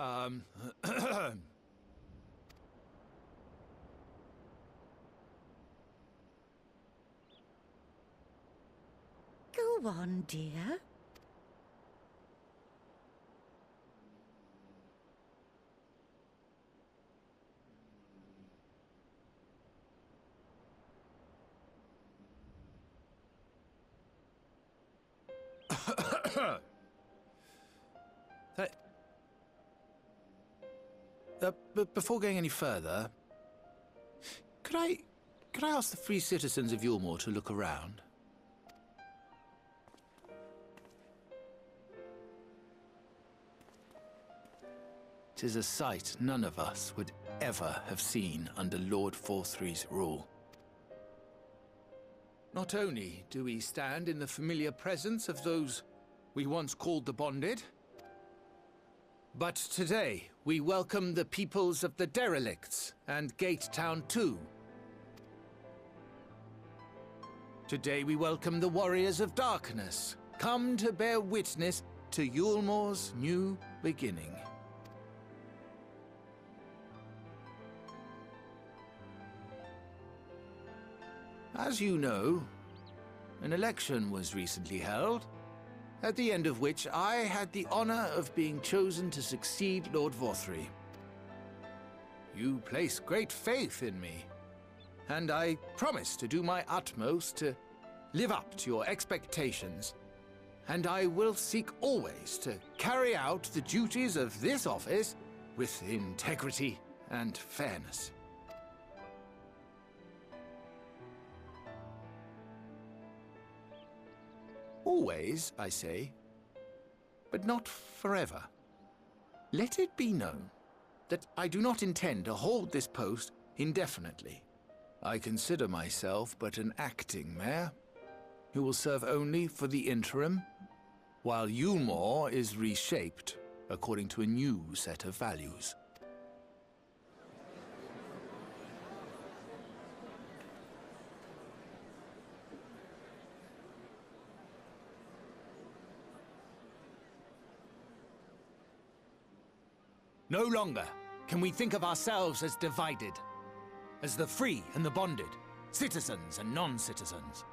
Go on, dear. Before going any further, could I ask the free citizens of Eulmore to look around? 'Tis a sight none of us would ever have seen under Lord XIV's rule. Not only do we stand in the familiar presence of those we once called the Bonded, but today we welcome the peoples of the Derelicts and Gate Town too. Today we welcome the Warriors of Darkness, come to bear witness to Eulmore's new beginning. As you know, an election was recently held, at the end of which I had the honor of being chosen to succeed Lord XIV. You place great faith in me, and I promise to do my utmost to live up to your expectations, and I will seek always to carry out the duties of this office with integrity and fairness. Always, I say, but not forever. Let it be known that I do not intend to hold this post indefinitely. I consider myself but an acting mayor, who will serve only for the interim, while Eulmore is reshaped according to a new set of values. No longer can we think of ourselves as divided, as the free and the bonded, citizens and non-citizens.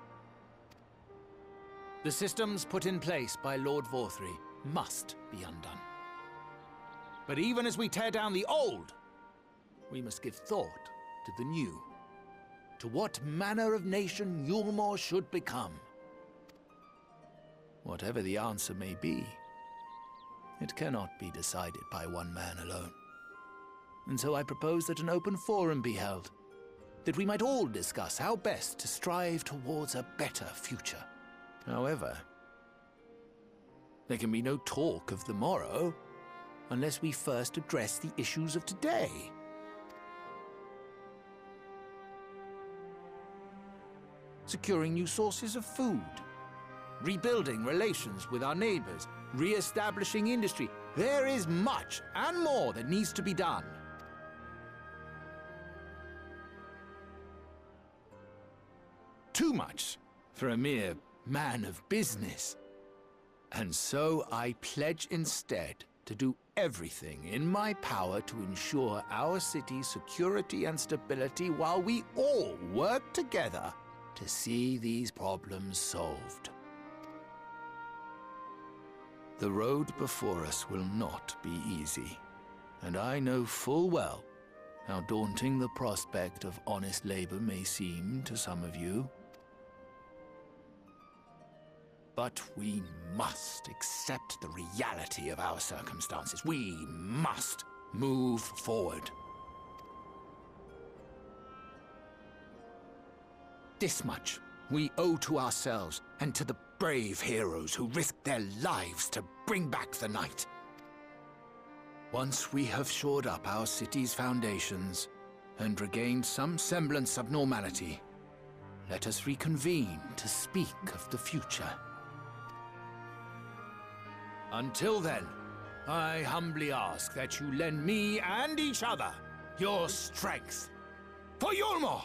The systems put in place by Lord XIV must be undone. But even as we tear down the old, we must give thought to the new, to what manner of nation Eulmore should become. Whatever the answer may be, it cannot be decided by one man alone. And so I propose that an open forum be held, that we might all discuss how best to strive towards a better future. However, there can be no talk of the morrow unless we first address the issues of today. Securing new sources of food, rebuilding relations with our neighbors, re-establishing industry. There is much and more that needs to be done. Too much for a mere man of business. And so I pledge instead to do everything in my power to ensure our city's security and stability while we all work together to see these problems solved. The road before us will not be easy, and I know full well how daunting the prospect of honest labor may seem to some of you. But we must accept the reality of our circumstances. We must move forward. This much we owe to ourselves and to the brave heroes who risked their lives to bring back the night. Once we have shored up our city's foundations and regained some semblance of normality, let us reconvene to speak of the future. Until then, I humbly ask that you lend me and each other your strength for Eulmore!